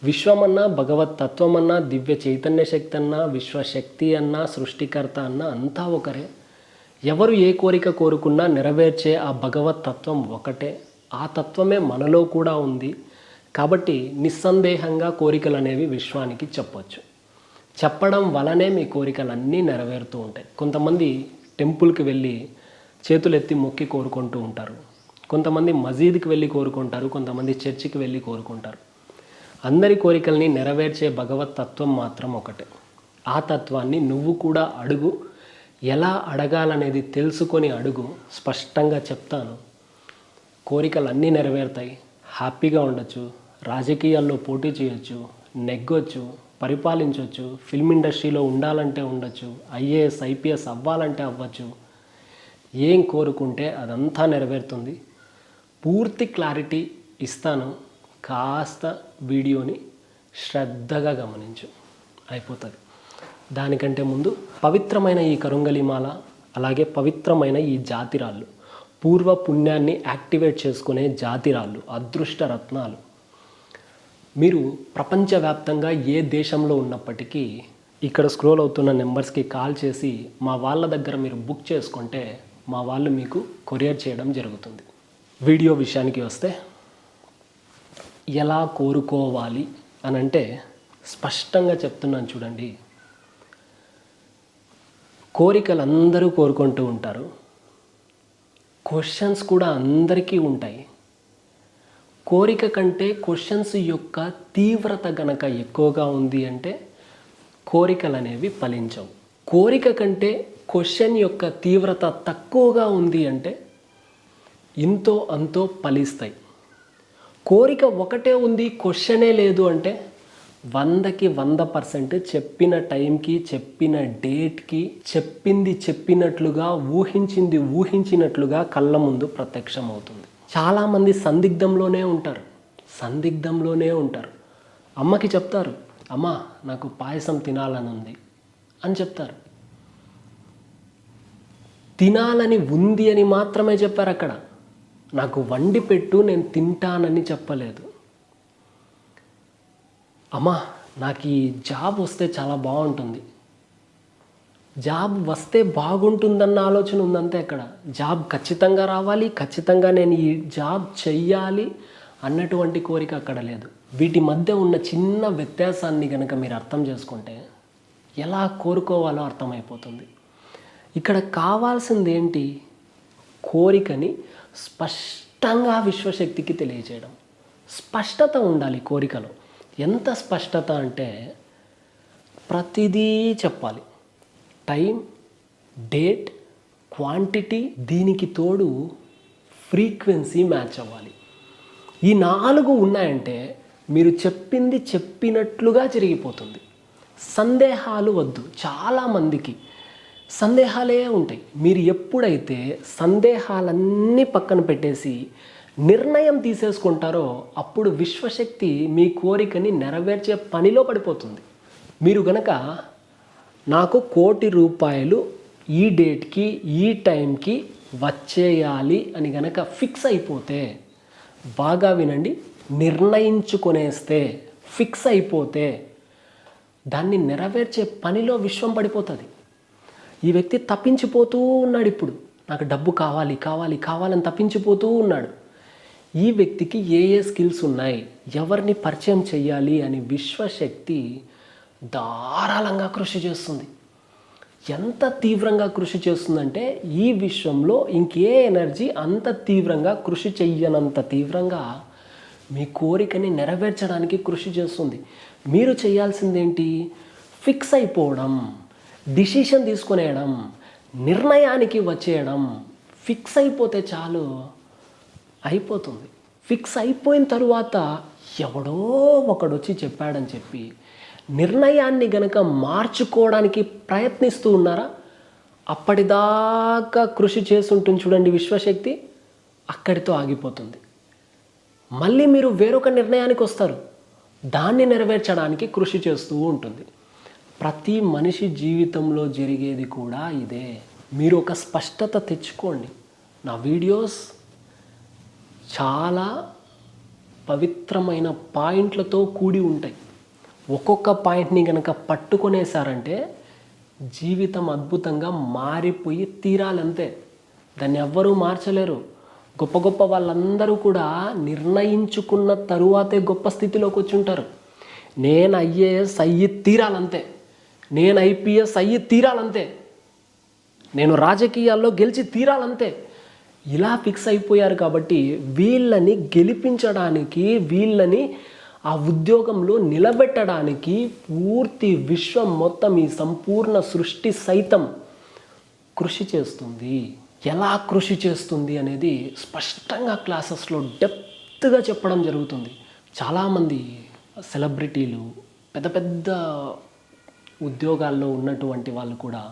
విశ్వమన్నా, భగవత్ తత్వమన్నా, దివ్య చైతన్య శక్తి అన్నా, విశ్వశక్తి అన్నా, సృష్టికర్త అన్నా అంతా ఒకరే. ఎవరు ఏ కోరిక కోరుకున్నా నెరవేర్చే ఆ భగవత్ తత్వం ఒకటే. ఆ తత్వమే మనలో కూడా ఉంది. కాబట్టి నిస్సందేహంగా కోరికలు అనేవి విశ్వానికి చెప్పొచ్చు. చెప్పడం వలనే మీ కోరికలన్నీ నెరవేరుతూ ఉంటాయి. కొంతమంది టెంపుల్కి వెళ్ళి చేతులెత్తి మొక్కి కోరుకుంటూ ఉంటారు. కొంతమంది మసీదుకి వెళ్ళి కోరుకుంటారు. కొంతమంది చర్చికి వెళ్ళి కోరుకుంటారు. అందరి కోరికల్ని నెరవేర్చే భగవత్ తత్వం మాత్రం ఒకటే. ఆ తత్వాన్ని నువ్వు కూడా అడుగు. ఎలా అడగాలనేది తెలుసుకొని అడుగు. స్పష్టంగా చెప్తాను. కోరికలు అన్నీ నెరవేరుతాయి. హ్యాపీగా ఉండొచ్చు, రాజకీయాల్లో పోటీ చేయొచ్చు, నెగ్గొచ్చు, పరిపాలించవచ్చు, ఫిల్మ్ ఇండస్ట్రీలో ఉండాలంటే ఉండొచ్చు, ఐఏఎస్ ఐపీఎస్ అవ్వాలంటే అవ్వచ్చు. ఏం కోరుకుంటే అదంతా నెరవేరుతుంది. పూర్తి క్లారిటీ ఇస్తాను. కాస్త వీడియోని శ్రద్ధగా గమనించు, అయిపోతుంది. దానికంటే ముందు పవిత్రమైన ఈ కరుంగలిమాల, అలాగే పవిత్రమైన ఈ జాతిరాళ్ళు, పూర్వ పుణ్యాన్ని యాక్టివేట్ చేసుకునే జాతిరాళ్ళు, అదృష్ట రత్నాలు. మీరు ప్రపంచవ్యాప్తంగా ఏ దేశంలో ఉన్నప్పటికీ ఇక్కడ స్క్రోల్ అవుతున్న నెంబర్స్కి కాల్ చేసి మా వాళ్ళ దగ్గర మీరు బుక్ చేసుకుంటే మా వాళ్ళు మీకు కొరియర్ చేయడం జరుగుతుంది. వీడియో విషయానికి వస్తే ఎలా కోరుకోవాలి అని అంటే స్పష్టంగా చెప్తున్నాను చూడండి. కోరికలు అందరూ కోరుకుంటూ ఉంటారు. క్వశ్చన్స్ కూడా అందరికీ ఉంటాయి. కోరిక కంటే క్వశ్చన్స్ యొక్క తీవ్రత గనక ఎక్కువగా ఉంది అంటే కోరికలు అనేవి ఫలించవు. కోరిక కంటే క్వశ్చన్ యొక్క తీవ్రత తక్కువగా ఉంది అంటే ఇంతో అంతో ఫలిస్తాయి. కోరిక ఒకటే ఉంది, క్వశ్చనే లేదు అంటే 100కి 100% చెప్పిన టైంకి, చెప్పిన డేట్కి, చెప్పింది చెప్పినట్లుగా, ఊహించింది ఊహించినట్లుగా కళ్ళ ముందు ప్రత్యక్షం అవుతుంది. చాలామంది సందిగ్ధంలోనే ఉంటారు. అమ్మకి చెప్తారు, అమ్మ నాకు పాయసం తినాలని ఉంది అని చెప్తారు. తినాలని ఉంది అని మాత్రమే చెప్పారు. అక్కడ నాకు వండి పెట్టు, నేను తింటానని చెప్పలేదు. అమ్మా నాకు ఈ జాబ్ వస్తే చాలా బాగుంటుంది, జాబ్ వస్తే బాగుంటుందన్న ఆలోచన ఉందంతే. అక్కడ జాబ్ ఖచ్చితంగా రావాలి, ఖచ్చితంగా నేను ఈ జాబ్ చెయ్యాలి అన్నటువంటి కోరిక అక్కడ లేదు. వీటి మధ్య ఉన్న చిన్న వ్యత్యాసాన్ని కనుక మీరు అర్థం చేసుకుంటే ఎలా కోరుకోవాలో అర్థమైపోతుంది. ఇక్కడ కావాల్సింది ఏంటి? కోరికని స్పష్టంగా విశ్వశక్తికి తెలియజేయడం. స్పష్టత ఉండాలి కోరికలో. ఎంత స్పష్టత అంటే ప్రతిదీ చెప్పాలి. టైం, డేట్, క్వాంటిటీ, దీనికి తోడు ఫ్రీక్వెన్సీ మ్యాచ్ అవ్వాలి. ఈ 4 ఉన్నాయంటే మీరు చెప్పింది చెప్పినట్లుగా జరిగిపోతుంది. సందేహాలు వద్దు. చాలామందికి సందేహాలే ఉంటాయి. మీరు ఎప్పుడైతే సందేహాలన్నీ పక్కన పెట్టేసి నిర్ణయం తీసేసుకుంటారో అప్పుడు విశ్వశక్తి మీ కోరికని నెరవేర్చే పనిలో పడిపోతుంది. మీరు గనక నాకు ₹1,00,00,000 ఈ డేట్కి ఈ టైంకి వచ్చేయాలి అని గనక ఫిక్స్ అయిపోతే, బాగా వినండి, నిర్ణయించుకొనేస్తే, ఫిక్స్ అయిపోతే దాన్ని నెరవేర్చే పనిలో విశ్వం పడిపోతుంది. ఈ వ్యక్తి తప్పించిపోతూ ఉన్నాడు. ఇప్పుడు నాకు డబ్బు కావాలి కావాలి కావాలని తప్పించిపోతూ ఉన్నాడు. ఈ వ్యక్తికి ఏ స్కిల్స్ ఉన్నాయి, ఎవరిని పరిచయం చెయ్యాలి అని విశ్వశక్తి ధారాళంగా కృషి చేస్తుంది. ఎంత తీవ్రంగా కృషి చేస్తుందంటే ఈ విశ్వంలో ఇంకే ఎనర్జీ అంత తీవ్రంగా కృషి చెయ్యనంత తీవ్రంగా మీ కోరికని నెరవేర్చడానికి కృషి చేస్తుంది. మీరు చేయాల్సిందేంటి? ఫిక్స్ అయిపోవడం, డిసిషన్ తీసుకునేయడం, నిర్ణయానికి వచ్చేయడం. ఫిక్స్ అయిపోతే చాలు, అయిపోతుంది. ఫిక్స్ అయిపోయిన తరువాత ఎవడో ఒకడొచ్చి చెప్పాడని చెప్పి నిర్ణయాన్ని గనక మార్చుకోవడానికి ప్రయత్నిస్తూ ఉన్నారా, అప్పటిదాకా కృషి చేస్తుంటుంది చూడండి విశ్వశక్తి, అక్కడితో ఆగిపోతుంది. మళ్ళీ మీరు వేరొక నిర్ణయానికి వస్తారు, దాన్ని నెరవేర్చడానికి కృషి చేస్తూ ఉంటుంది. ప్రతి మనిషి జీవితంలో జరిగేది కూడా ఇదే. మీరు ఒక స్పష్టత తెచ్చుకోండి. నా వీడియోస్ చాలా పవిత్రమైన పాయింట్లతో కూడి ఉంటాయి. ఒక్కొక్క పాయింట్ని కనుక పట్టుకొనేసారంటే జీవితం అద్భుతంగా మారిపోయి తీరాలంతే. దాన్ని ఎవ్వరూ మార్చలేరు. గొప్ప గొప్ప వాళ్ళందరూ కూడా నిర్ణయించుకున్న తరువాతే గొప్ప స్థితిలోకి వచ్చి ఉంటారు. నేను ఐఏఎస్ అయ్యి తీరాలంతే, నేను ఐపీఎస్ అయ్యి తీరాలంతే, నేను రాజకీయాల్లో గెలిచి తీరాలంతే, ఇలా ఫిక్స్ అయిపోయారు. కాబట్టి వీళ్ళని గెలిపించడానికి, వీళ్ళని ఆ ఉద్యోగంలో నిలబెట్టడానికి పూర్తి విశ్వం మొత్తం, ఈ సంపూర్ణ సృష్టి సైతం కృషి చేస్తుంది. ఎలా కృషి చేస్తుంది అనేది స్పష్టంగా క్లాసెస్లో డెప్త్గా చెప్పడం జరుగుతుంది. చాలామంది సెలబ్రిటీలు, పెద్ద పెద్ద ఉద్యోగాల్లో ఉన్నటువంటి వాళ్ళు కూడా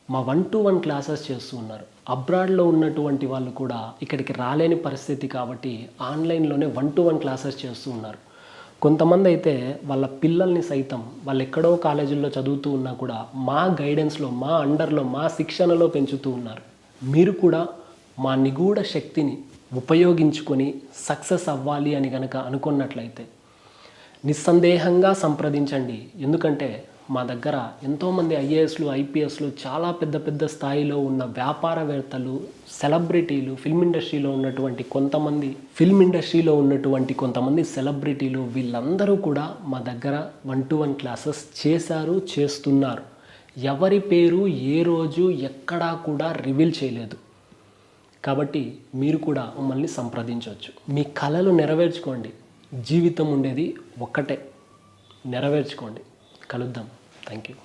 మా 1-to-1 క్లాసెస్ చేస్తూ ఉన్నారు. అబ్రాడ్లో ఉన్నటువంటి వాళ్ళు కూడా ఇక్కడికి రాలేని పరిస్థితి కాబట్టి ఆన్లైన్లోనే 1-to-1 క్లాసెస్ చేస్తూ ఉన్నారు. కొంతమంది అయితే వాళ్ళ పిల్లల్ని సైతం వాళ్ళు ఎక్కడో కాలేజీల్లో చదువుతూ ఉన్నా కూడా మా గైడెన్స్లో, మా అండర్లో, మా శిక్షణలో పెంచుతూ ఉన్నారు. మీరు కూడా మా నిగూఢ శక్తిని ఉపయోగించుకొని సక్సెస్ అవ్వాలి అని కనుక అనుకున్నట్లయితే నిస్సందేహంగా సంప్రదించండి. ఎందుకంటే మా దగ్గర ఎంతోమంది ఐఏఎస్లు, ఐపీఎస్లు, చాలా పెద్ద పెద్ద స్థాయిలో ఉన్న వ్యాపారవేత్తలు, సెలబ్రిటీలు, ఫిల్మ్ ఇండస్ట్రీలో ఉన్నటువంటి కొంతమంది సెలబ్రిటీలు, వీళ్ళందరూ కూడా మా దగ్గర 1-to-1 క్లాసెస్ చేశారు, చేస్తున్నారు. ఎవరి పేరు ఏ రోజు ఎక్కడా కూడా రివీల్ చేయలేదు. కాబట్టి మీరు కూడా మమ్మల్ని సంప్రదించవచ్చు. మీ కలలు నెరవేర్చుకోండి. జీవితం ఉండేది ఒక్కటే, నెరవేర్చుకోండి. కలుద్దాం. Thank you.